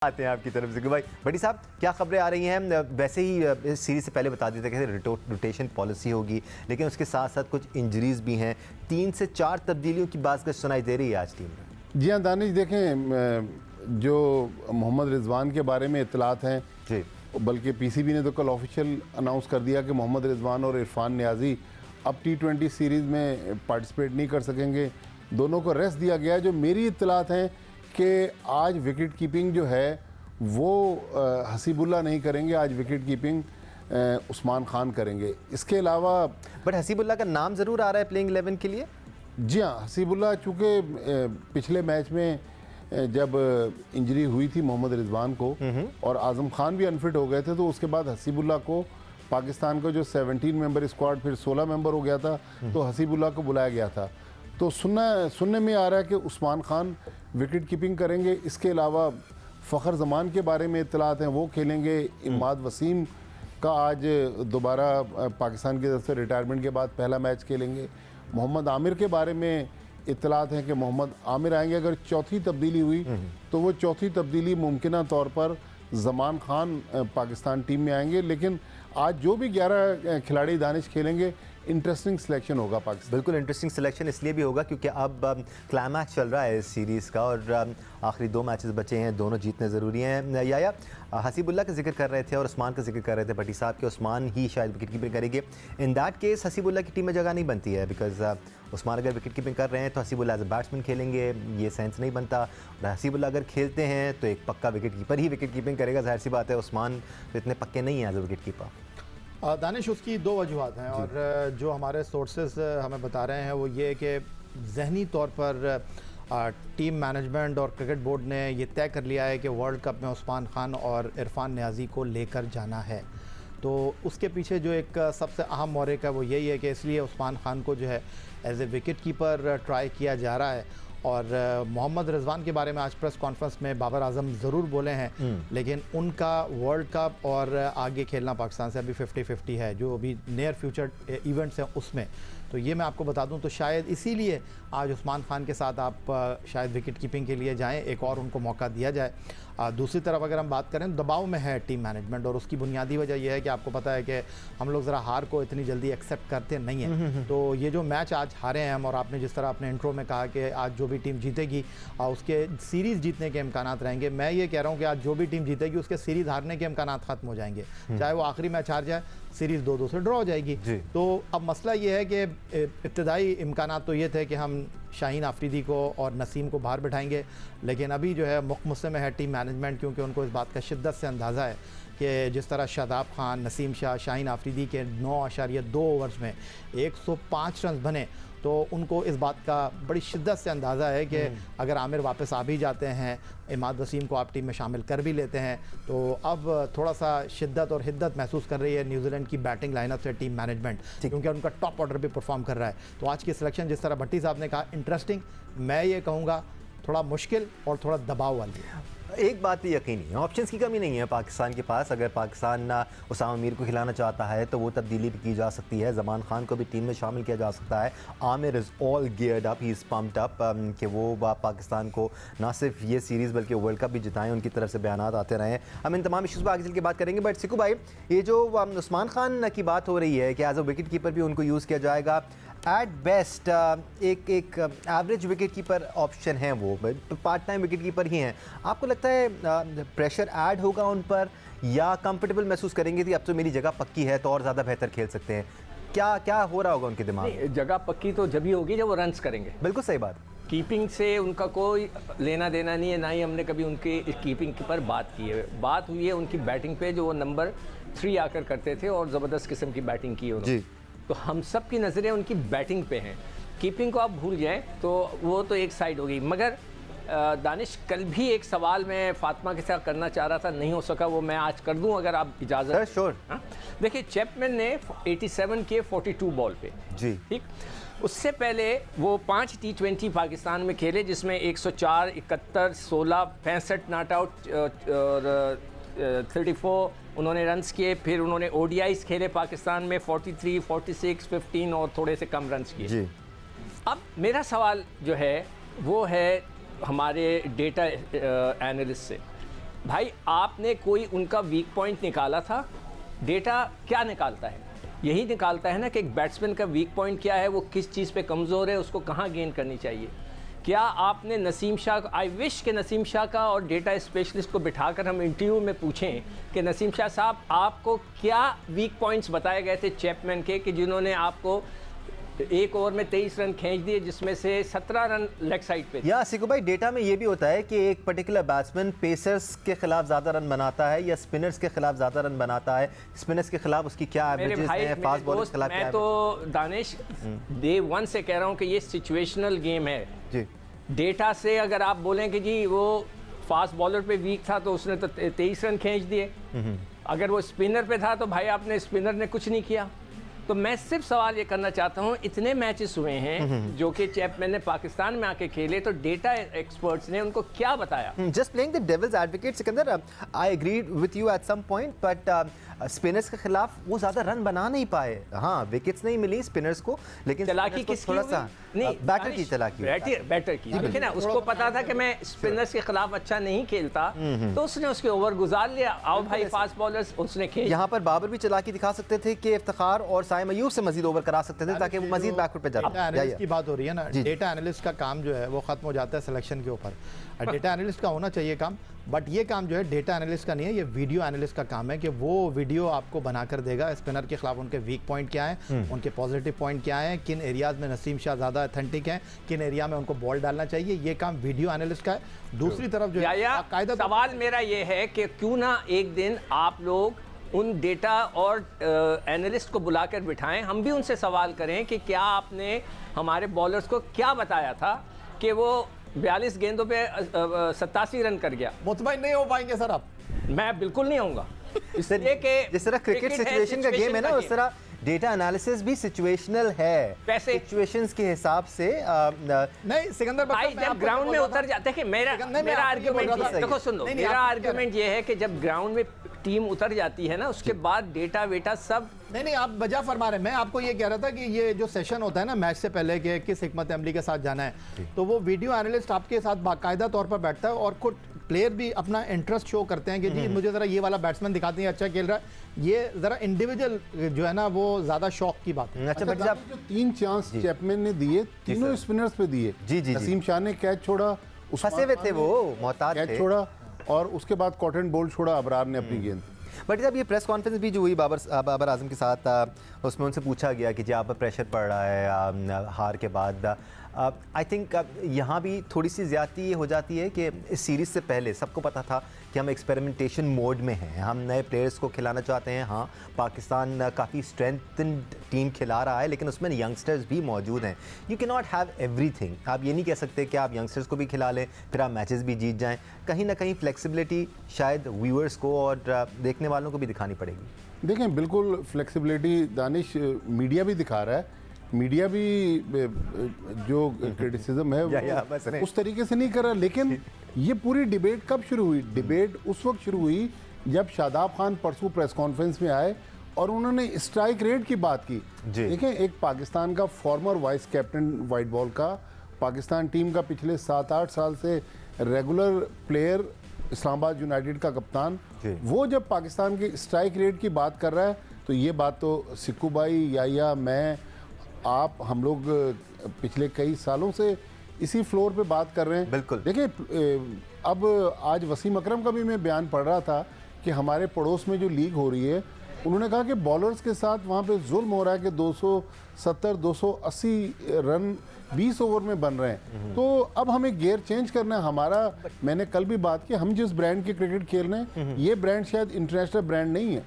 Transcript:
आते हैं आपकी तरफ से भाई बड़ी साहब, क्या खबरें आ रही हैं? वैसे ही इस सीरीज़ से पहले बता देते हैं कि रोटेशन पॉलिसी होगी, लेकिन उसके साथ साथ कुछ इंजरीज भी हैं। 3 से 4 तब्दीलियों की बात सुनाई दे रही है आज टीम में। जी हाँ दानिश, देखें जो मोहम्मद रिजवान के बारे में इतलात हैं जी, बल्कि पीसीबी ने तो कल ऑफिशियल अनाउंस कर दिया कि मोहम्मद रिजवान और इरफान नियाजी अब T20 सीरीज़ में पार्टिसिपेट नहीं कर सकेंगे। दोनों को रेस्ट दिया गया है। जो मेरी इतलात हैं कि आज विकेट कीपिंग जो है वो हसीबुल्ला नहीं करेंगे, आज विकेट कीपिंग उस्मान खान करेंगे। इसके अलावा बट हसीबुल्ला का नाम ज़रूर आ रहा है प्लेइंग 11 के लिए। जी हाँ, हसीबुल्ला चूँकि पिछले मैच में जब इंजरी हुई थी मोहम्मद रिजवान को और आज़म खान भी अनफिट हो गए थे, तो उसके बाद हसीबुल्ला को पाकिस्तान का जो 17 मेंबर स्क्वाड फिर 16 मेंबर हो गया था, तो हसीबुल्ला को बुलाया गया था। तो सुनने में आ रहा है कि उस्मान खान विकेट कीपिंग करेंगे। इसके अलावा फ़खर जमान के बारे में इत्तलात हैं, वो खेलेंगे। इमाद वसीम का आज दोबारा पाकिस्तान की तरफ से रिटायरमेंट के बाद पहला मैच खेलेंगे। मोहम्मद आमिर के बारे में इत्तलात हैं कि मोहम्मद आमिर आएंगे। अगर चौथी तब्दीली हुई तो वो चौथी तब्दीली मुमकिना तौर पर जमान खान पाकिस्तान टीम में आएंगे। लेकिन आज जो भी 11 खिलाड़ी दानिश खेलेंगे, इंटरेस्टिंग सिलेक्शन होगा पाकिस्तान। बिल्कुल इंटरेस्टिंग सिलेक्शन इसलिए भी होगा क्योंकि अब क्लाइमैक्स चल रहा है इस सीरीज़ का और आखिरी 2 मैचेस बचे हैं, दोनों जीतने ज़रूरी हैं। या हसीबुल्ला का जिक्र कर रहे थे और उस्मान का जिक्र कर रहे थे भट्टी साहब के उस्मान ही शायद विकेट कीपिंग करेंगे। इन दैट केस हसीबुल्ला की टीम में जगह नहीं बनती है, बिकॉज उस्मान अगर विकेट कीपिंग कर रहे हैं तो हसीबुल्ला एज अ बैट्समैन खेलेंगे, ये सेंस नहीं बनता। और हसीबुल्ला अगर खेलते हैं तो एक पक्का विकेट कीपर ही विकेट कीपिंग करेगा, जाहिर सी बात है। उस्मान तो इतने पक्के नहीं हैं as a wicket keeper. Danish, उसकी 2 वजूहत हैं और जो हमारे सोर्सेज हमें बता रहे हैं वो ये कि जहनी तौर पर टीम मैनेजमेंट और क्रिकेट बोर्ड ने ये तय कर लिया है कि वर्ल्ड कप में उस्मान खान और इरफान नियाजी को लेकर जाना है। तो उसके पीछे जो एक सबसे अहम मौरिक है वो यही है कि इसलिए उस्मान खान को जो है as a wicket keeper try किया जा रहा है। और मोहम्मद रिजवान के बारे में आज प्रेस कॉन्फ्रेंस में बाबर आजम ज़रूर बोले हैं, लेकिन उनका वर्ल्ड कप और आगे खेलना पाकिस्तान से अभी 50-50 है, जो अभी नियर फ्यूचर इवेंट्स हैं उसमें। तो ये मैं आपको बता दूं, तो शायद इसीलिए आज उस्मान खान के साथ आप शायद विकेट कीपिंग के लिए जाएं, एक और उनको मौका दिया जाए। दूसरी तरफ अगर हम बात करें, दबाव में है टीम मैनेजमेंट और उसकी बुनियादी वजह यह है कि आपको पता है कि हम लोग ज़रा हार को इतनी जल्दी एक्सेप्ट करते नहीं हैं। तो ये जो मैच आज हारे हैं हम, और आपने जिस तरह अपने इंट्रो में कहा कि आज जो भी टीम जीतेगी उसके सीरीज़ जीतने के इम्कानात रहेंगे, मैं ये कह रहा हूँ कि आज जो भी टीम जीतेगी उसके सीरीज़ हारने के इम्कानात ख़त्म हो जाएंगे। चाहे वो आखिरी मैच हार जाए, सीरीज़ 2-2 से ड्रॉ हो जाएगी। तो अब मसला ये है कि इब्तदाई इम्कानात तो ये थे कि हम शाहीन आफरीदी को और नसीम को बाहर बिठाएंगे, लेकिन अभी जो है मुख्तसर में है टीम मैनेजमेंट, क्योंकि उनको इस बात का शिद्दत से अंदाज़ा है कि जिस तरह शादाब खान, नसीम शाह, शाहीन आफरीदी के 9.2 ओवर्स में 105 रन बने, तो उनको इस बात का बड़ी शिद्दत से अंदाज़ा है कि अगर आमिर वापस आ भी जाते हैं, इमाद वसीम को आप टीम में शामिल कर भी लेते हैं, तो अब थोड़ा सा शिद्दत और हिद्दत महसूस कर रही है न्यूजीलैंड की बैटिंग लाइनअप से टीम मैनेजमेंट, क्योंकि उनका टॉप ऑर्डर भी परफॉर्म कर रहा है। तो आज की सिलेक्शन जिस तरह भट्टी साहब ने कहा, इंटरेस्टिंग, मैं ये कहूँगा थोड़ा मुश्किल और थोड़ा दबाव वाली। एक बात तो यकीनी है, ऑप्शंस की कमी नहीं है पाकिस्तान के पास। अगर पाकिस्तान उसामा मीर को खिलाना चाहता है तो वो तब्दीली भी की जा सकती है, जमान खान को भी टीम में शामिल किया जा सकता है। Aamir is all geared up, he is pumped up कि वो पाकिस्तान को ना सिर्फ ये सीरीज़ बल्कि वर्ल्ड कप भी जिताएं। उनकी तरफ से बयानात आते रहे हैं। हम इन तमाम इशूज़ पर आगे चल के बात करेंगे। बट सिकू भाई, ये जो उस्मान खान की बात हो रही है कि एज अ विकेट कीपर भी उनको यूज़ किया जाएगा, एट बेस्ट एक एवरेज विकेट कीपर ऑप्शन है, वो पार्ट टाइम विकेट कीपर ही हैं। आपको लगता है प्रेशर ऐड होगा उन पर, या कंफर्टेबल महसूस करेंगे कि अब तो मेरी जगह पक्की है तो और ज़्यादा बेहतर खेल सकते हैं? क्या हो रहा होगा उनके दिमाग में? जगह पक्की तो जब ही होगी जब वो रन्स करेंगे। बिल्कुल सही बात। कीपिंग से उनका कोई लेना देना नहीं है, ना ही हमने कभी उनकी कीपिंग पर बात की है। बात हुई है उनकी बैटिंग पे, जो वो नंबर 3 आकर करते थे और ज़बरदस्त किस्म की बैटिंग की उन्होंने। तो हम सब की नज़रें उनकी बैटिंग पे हैं। कीपिंग को आप भूल जाएं तो वो तो एक साइड हो गई। मगर दानिश, कल भी एक सवाल मैं फातिमा के साथ करना चाह रहा था, नहीं हो सका, वो मैं आज कर दूं अगर आप इजाज़त। Sir sure. देखिए, चैपमैन ने 87 के 42 बॉल पे, जी ठीक, उससे पहले वो 5 T20 पाकिस्तान में खेले, जिसमें 104, 71, 16, 65 नॉट आउट और 34 उन्होंने रन्स किए। फिर उन्होंने ODIs खेले पाकिस्तान में, 43, 46, 15 और थोड़े से कम रन्स किए। अब मेरा सवाल जो है वो है हमारे डेटा एनालिस्ट से भाई आपने कोई उनका वीक पॉइंट निकाला था? डेटा क्या निकालता है? यही निकालता है ना कि एक बैट्समैन का वीक पॉइंट क्या है, वो किस चीज़ पे कमज़ोर है, उसको कहाँ गेन करनी चाहिए। क्या आपने नसीम शाह, आई विश के नसीम शाह का और डेटा स्पेशलिस्ट को बिठाकर हम इंटरव्यू में पूछें कि नसीम शाह साहब आपको क्या वीक पॉइंट्स बताए गए थे चैपमैन के, कि जिन्होंने आपको एक ओवर में 23 रन खींच दिए, जिसमें से 17 रन लेग साइड पे थे। या सिकू भाई, डेटा में ये भी होता है कि एक पर्टिकुलर बैट्समैन पेसर्स के खिलाफ ज़्यादा रन बनाता है या स्पिनर्स के खिलाफ ज़्यादा रन बनाता है, स्पिनर्स के खिलाफ उसकी क्या एवरेजेस हैं, फास्ट बॉलर्स के खिलाफ क्या मैं तो दानिश डे वन से कह रहा हूँ कि ये सिचुएशनल गेम है जी। डेटा से अगर आप बोलें कि जी वो फास्ट बॉलर पे वीक था तो उसने तो 23 रन खींच दिए, अगर वो स्पिनर पे था तो भाई आपने स्पिनर ने कुछ नहीं किया। तो मैं सिर्फ सवाल ये करना चाहता हूँ, इतने मैचेस हुए हैं जो कि चैपमैन ने पाकिस्तान में आके खेले, तो डेटा एक्सपर्ट्स ने उनको क्या बताया? Just playing the devil's advocate Sikandar, I agree with you at some point, but spinners के खिलाफ वो ज्यादा रन बना नहीं पाए। हाँ, विकेट्स नहीं मिली स्पिनर्स को, लेकिन चलाकी किसकी थोड़ा सा नहीं, बैटर की चलाकी, बैटर की। देखिए ना, उसको पता था कि मैं स्पिनर्स के खिलाफ अच्छा नहीं खेलता, तो उसने उसके ओवर गुजार लिया। आओ भाई फास्ट बॉलर्स, उसने खेल। यहाँ पर बाबर भी चलाकी दिखा सकते थे कि इफ्तिखार और साइम अयूब से मजीद ओवर करा सकते थे ताकि वो मजीद बैकवर्ड पे डेटा एनालिस्ट जाए। की बात हो रही है ना, डेटा एनालिस्ट का काम जो है वो खत्म हो जाता है सिलेक्शन के ऊपर। डेटा एनालिस्ट का होना चाहिए काम, बट ये काम जो है डेटा एनालिस्ट का नहीं है, ये वीडियो एनालिस्ट का काम है कि वो वीडियो आपको बनाकर देगा स्पिनर के खिलाफ उनके वीक पॉइंट क्या है, उनके पॉजिटिव पॉइंट क्या है, किन एरियाज में नसीम शाह ज़्यादा अथेंटिक हैं, किन एरिया में उनको बॉल डालना चाहिए। ये काम वीडियो एनालिस्ट का है। दूसरी तरफ जो है कायदा, सवाल मेरा ये है कि क्यों ना एक दिन आप लोग उन डेटा और एनालिस्ट को बुलाकर बिठाएं, हम भी उनसे सवाल करें कि क्या आपने हमारे बॉलर्स को क्या बताया था कि वो 42 गेंदों पे 87 रन कर गया। मुतमईन नहीं हो पाएंगे सर आप? मैं बिल्कुल नहीं आऊँगा, इसलिए कि जिस तरह क्रिकेट सिचुएशन का गेम है ना, उस तरह डेटा एनालिसिस भी सिचुएशनल है। पैसे सिचुएशंस के हिसाब से नहीं सिकंदर भाई जब ग्राउंड में उतर जाते हैं, मेरा आर्गुमेंट देखो, सुन लो, मेरा आर्गुमेंट ये है कि जब ग्राउंड में टीम उतर जाती है ना, उसके बाद डेटा वेटा सब नहीं आप बजा फरमा रहे हैं। मैं आपको ये कह रहा था कि ये जो सेशन होता है ना मैच से पहले कि किस हिकमत अमली के साथ जाना है, तो वो वीडियो एनालिस्ट आपके साथ बाकायदा तौर पर बैठता है और खुद प्लेयर भी अपना इंटरेस्ट शो करते हैं कि जी मुझे ज़रा ये वाला बैट्समैन दिखाते हैं अच्छा खेल रहा है। ये ज़रा इंडिविजुअल जो है ना वो ज़्यादा शौक की बात है। अच्छा, जो 3 चांस चैपमैन ने दिए, तीनों स्पिनर्स पे दिए। जी, जी, नसीम शाह ने कैच छोड़ा, फंसे हुए थे, वो मोहताज थे, कैच छोड़ा, और उसके बाद कॉटन बोल्ट छोड़ा अबरार ने अपनी गेंद। बट जब ये प्रेस कॉन्फ्रेंस भी जो हुई बाबर आजम के साथ, उसमें उनसे पूछा गया कि जी आप पर प्रेशर पड़ रहा है हार के बाद, आई थिंक यहाँ भी थोड़ी सी ज़्यादती ये हो जाती है कि इस सीरीज़ से पहले सबको पता था कि हम एक्सपेरिमेंटेशन मोड में हैं, हम नए प्लेयर्स को खिलाना चाहते हैं। हाँ, पाकिस्तान काफ़ी स्ट्रेंथन टीम खिला रहा है, लेकिन उसमें यंगस्टर्स भी मौजूद हैं। You can not have everything. आप ये नहीं कह सकते कि आप यंगस्टर्स को भी खिला लें फिर आप मैचेस भी जीत जाएं। कहीं ना कहीं फ्लेक्सिबिलिटी शायद व्यूअर्स को और देखने वालों को भी दिखानी पड़ेगी। देखें, बिल्कुल फ्लेक्सिबिलिटी दानिश मीडिया भी दिखा रहा है। मीडिया भी जो क्रिटिसिज्म है उस तरीके से नहीं कर रहा, लेकिन ये पूरी डिबेट कब शुरू हुई? डिबेट उस वक्त शुरू हुई जब शादाब खान परसों प्रेस कॉन्फ्रेंस में आए और उन्होंने स्ट्राइक रेट की बात की। देखें, एक पाकिस्तान का farmer vice captain white ball का, पाकिस्तान टीम का पिछले 7-8 साल से रेगुलर प्लेयर, इस्लामाबाद यूनाइटेड का कप्तान, वो जब पाकिस्तान के स्ट्राइक रेट की बात कर रहा है तो ये बात तो सिक्कू भाई, या मैं, आप, हम लोग पिछले कई सालों से इसी फ्लोर पे बात कर रहे हैं। बिल्कुल। देखिए, अब आज वसीम अकरम का भी मैं बयान पढ़ रहा था कि हमारे पड़ोस में जो लीग हो रही है, उन्होंने कहा कि बॉलर्स के साथ वहाँ पे जुल्म हो रहा है कि 270-280 रन 20 ओवर में बन रहे हैं। तो अब हमें गियर चेंज करना है हमारा। मैंने कल भी बात की, हम जिस ब्रांड की क्रिकेट खेल रहे हैं, ये ब्रांड शायद इंटरनेशनल ब्रांड नहीं है।